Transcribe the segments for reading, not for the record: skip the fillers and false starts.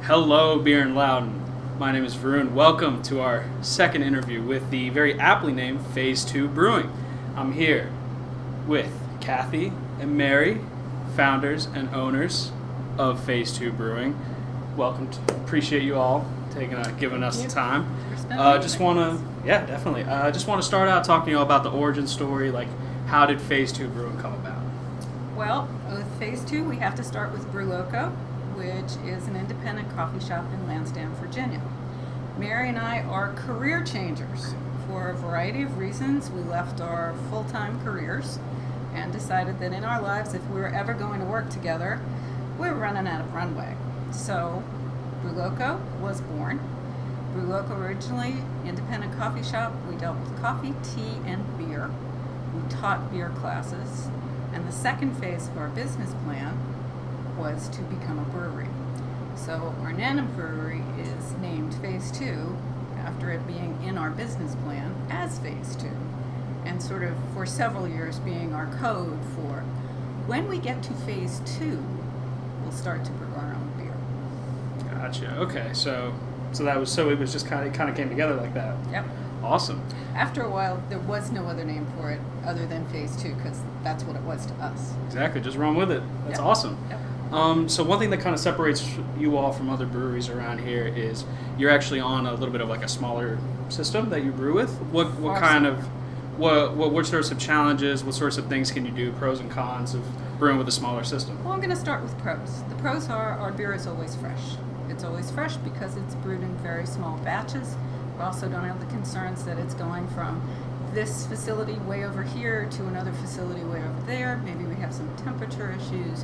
Hello, Beer and Loudoun. My name is Varun. Welcome to our second interview with the very aptly named Phase 2 Brewing. I'm here with Kathy and Mary, founders and owners of Phase 2 Brewing. Welcome. Appreciate you all giving us the time. Just want to start out talking to you all about the origin story. Like, how did Phase 2 Brewing come about? Well, with Phase 2, we have to start with Brew Loco, which is an independent coffee shop in Lansdowne, Virginia. Mary and I are career changers. For a variety of reasons, we left our full-time careers and decided that in our lives, if we were ever going to work together, we were running out of runway. So, Brew Loco was born. Brew Loco originally, independent coffee shop. We dealt with coffee, tea, and beer. We taught beer classes. And the second phase of our business plan was to become a brewery. So our Nana Brewery is named Phase 2 after it being in our business plan as Phase 2, and sort of for several years being our code for when we get to Phase 2, we'll start to brew our own beer. Gotcha. Okay, so it was just kind of came together like that. Yep. Awesome. After a while, there was no other name for it other than Phase 2 because that's what it was to us. Exactly. Just run with it. That's Yep. awesome. Yep. So one thing that kind of separates you all from other breweries around here is you're actually on a little bit of like a smaller system that you brew with. What sorts of challenges, what sorts of things can you do, pros and cons of brewing with a smaller system? Well, I'm going to start with pros. The pros are our beer is always fresh. It's always fresh because it's brewed in very small batches. We also don't have the concerns that it's going from this facility way over here to another facility way over there. Maybe we have some temperature issues,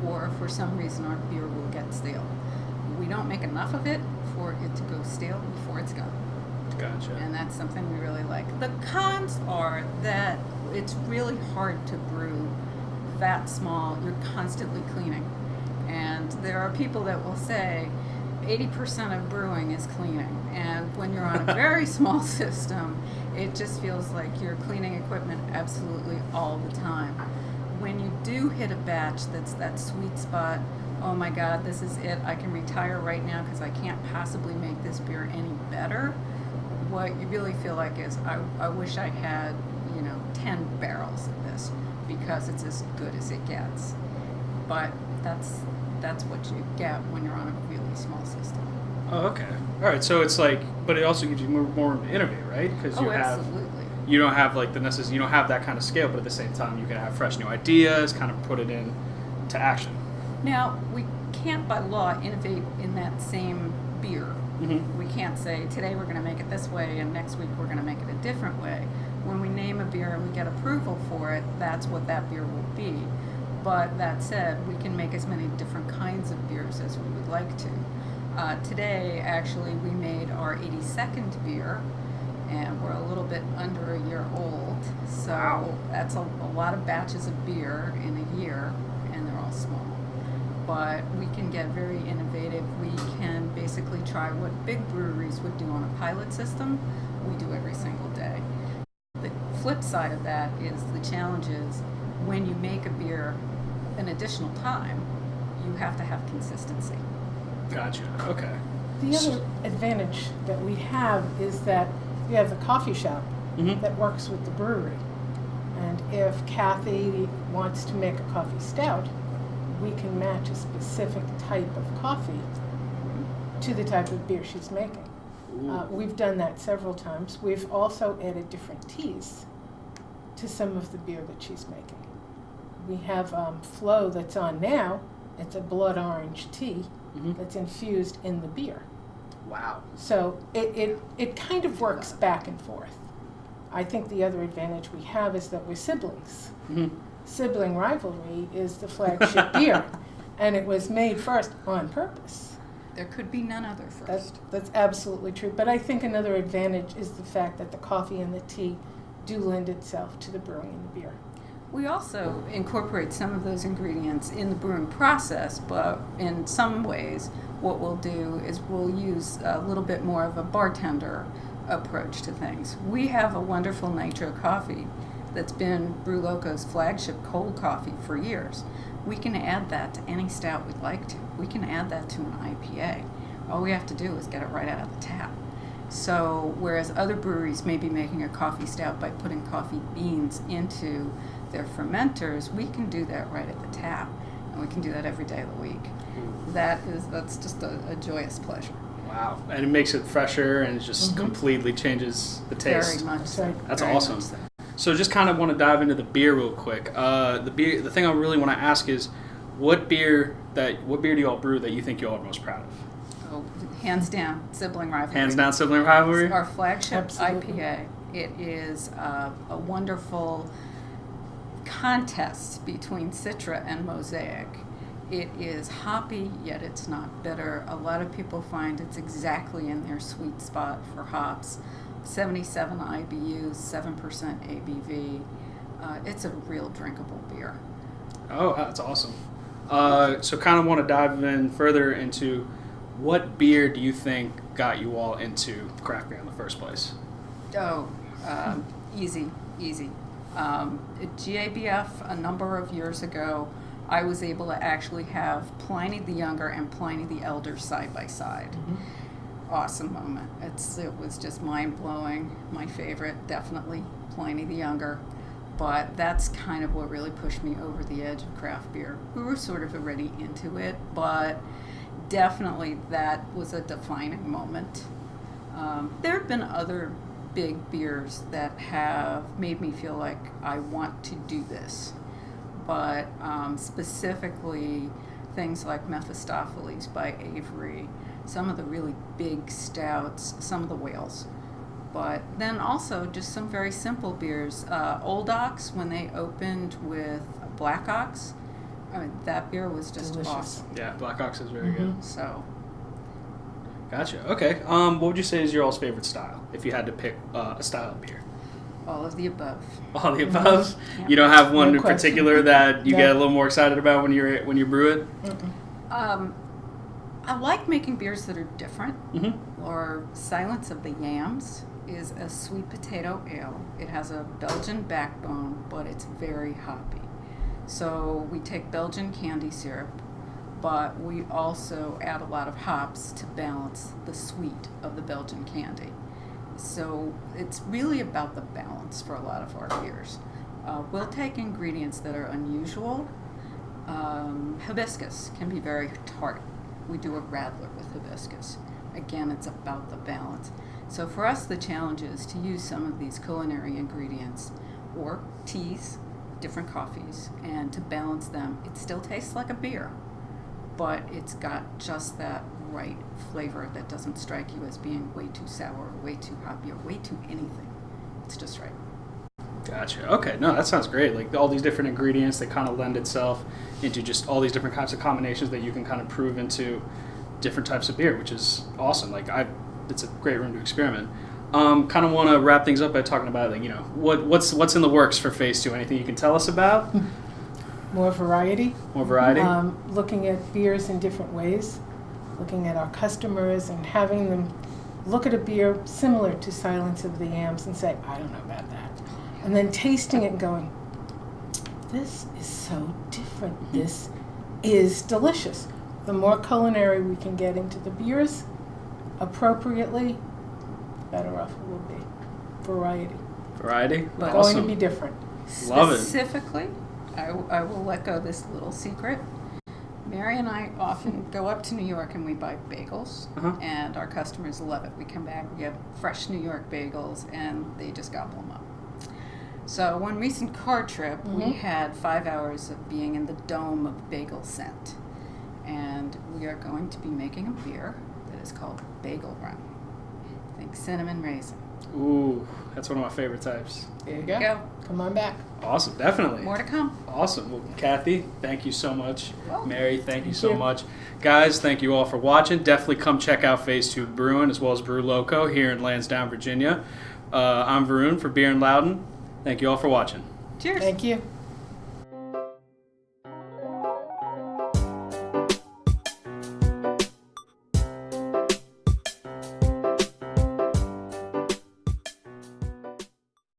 or for some reason our beer will get stale. We don't make enough of it for it to go stale before it's gone. Gotcha. And that's something we really like. The cons are that it's really hard to brew that small. You're constantly cleaning. And there are people that will say 80% of brewing is cleaning. And when you're on a very small system, it just feels like you're cleaning equipment absolutely all the time. When you do hit a batch that's that sweet spot, oh my God, this is it, I can retire right now because I can't possibly make this beer any better. What you really feel like is, I wish I had, 10 barrels of this because it's as good as it gets. But that's what you get when you're on a really small system. Oh, okay. All right. So it's like, but it also gives you more room to innovate, right? Because you don't have like you don't have that kind of scale, but at the same time, you can have fresh new ideas, kind of put it into action. Now, we can't by law innovate in that same beer. Mm-hmm. We can't say today we're going to make it this way and next week we're going to make it a different way. When we name a beer and we get approval for it, that's what that beer will be. But that said, we can make as many different kinds of beers as we would like to. Today, actually, we made our 82nd beer, and we're a little bit under a year old. So Wow. That's a lot of batches of beer in a year, and they're all small. But we can get very innovative. We can basically try what big breweries would do on a pilot system. We do every single day. The flip side of that is the challenge is when you make a beer an additional time, you have to have consistency. Gotcha. Okay. The other advantage that we have is that we have the coffee shop Mm-hmm. that works with the brewery. And if Kathy wants to make a coffee stout, we can match a specific type of coffee to the type of beer she's making. We've done that several times. We've also added different teas to some of the beer that she's making. We have Flow that's on now. It's a blood orange tea Mm-hmm. that's infused in the beer. Wow. So it kind of works back and forth. I think the other advantage we have is that we're siblings. Mm-hmm. Sibling rivalry is the flagship beer, and it was made first on purpose. There could be none other first. That's absolutely true. But I think another advantage is the fact that the coffee and the tea do lend itself to the brewing and the beer. We also incorporate some of those ingredients in the brewing process, but in some ways what we'll do is we'll use a little bit more of a bartender approach to things. We have a wonderful nitro coffee that's been Brew Loco's flagship cold coffee for years. we can add that to any stout we'd like to. We can add that to an IPA. All we have to do is get it right out of the tap. So whereas other breweries may be making a coffee stout by putting coffee beans into their fermenters, we can do that right at the tap, and we can do that every day of the week. That's just a joyous pleasure. Wow, and it makes it fresher, and it just completely changes the taste. Very much so. That's Very awesome. much so. So just kind of want to dive into the beer real quick. The thing I really want to ask is, what beer do you all brew that you think you all are most proud of? Oh, hands down, Sibling Rivalry. Hands down, Sibling Rivalry. It's our flagship Absolutely. IPA. It is a wonderful contest between Citra and Mosaic. It is hoppy, yet it's not bitter. A lot of people find it's exactly in their sweet spot for hops. 77 IBUs, 7% ABV. It's a real drinkable beer. Oh, that's awesome. So kind of want to dive in further into what beer do you think got you all into craft beer in the first place? Oh, easy. At GABF a number of years ago, I was able to actually have Pliny the Younger and Pliny the Elder side by side. Awesome moment. It was just mind-blowing. My favorite, definitely Pliny the Younger. But that's kind of what really pushed me over the edge of craft beer. We were sort of already into it, but definitely that was a defining moment. There have been other big beers that have made me feel like I want to do this. But specifically things like Mephistopheles by Avery, some of the really big stouts, some of the whales. But then also just some very simple beers. Old Ox, when they opened with Black Ox, I mean, that beer was just Delicious. awesome. Yeah, Black Ox is very good. So, Gotcha. Okay. What would you say is your all's favorite style, if you had to pick a style of beer? all of the above. All the above. Yeah. You don't have one No in question. particular that you No. get a little more excited about when you brew it. I like making beers that are different. Mm-hmm. Or Silence of the Yams is a sweet potato ale. It has a Belgian backbone, but it's very hoppy. So we take Belgian candy syrup, but we also add a lot of hops to balance the sweet of the Belgian candy. So it's really about the balance for a lot of our beers. We'll take ingredients that are unusual. Hibiscus can be very tart. We do a radler with hibiscus. Again, it's about the balance. So for us, the challenge is to use some of these culinary ingredients or teas, different coffees, and to balance them. It still tastes like a beer, but it's got just that right flavor that doesn't strike you as being way too sour or way too hoppy or way too anything. It's just right. Gotcha. Okay. No, that sounds great. Like all these different ingredients, they kind of lend itself into just all these different kinds of combinations that you can kind of prove into different types of beer, which is awesome. Like it's a great room to experiment. Kind of want to wrap things up by talking about, like, what's in the works for Phase 2. Anything you can tell us about? More variety. More variety. Looking at beers in different ways, looking at our customers and having them look at a beer similar to Silence of the Yams and say, I don't know about that. And then tasting it and going, this is so different. This is delicious. The more culinary we can get into the beers appropriately, better off it will be. Variety. Variety. But Going Awesome. to be different. Love it. Specifically, I will let go this little secret. Mary and I often go up to New York and we buy bagels, and our customers love it. We come back, we have fresh New York bagels, and they just gobble them up. So one recent car trip, we had 5 hours of being in the dome of bagel scent. And we are going to be making a beer that is called Bagel Run. Think cinnamon raisin. Ooh, that's one of my favorite types. There you There you go. Come on back. Awesome. Definitely. More to come. Awesome. Well, Kathy, thank you so much. Welcome. Mary, thank you Thank so you. much. Guys, thank you all for watching. Definitely come check out Phase 2 Brewing as well as Brew Loco here in Lansdowne, Virginia. I'm Varun for Beer in Loudoun. Thank you all for watching. Cheers. Thank you.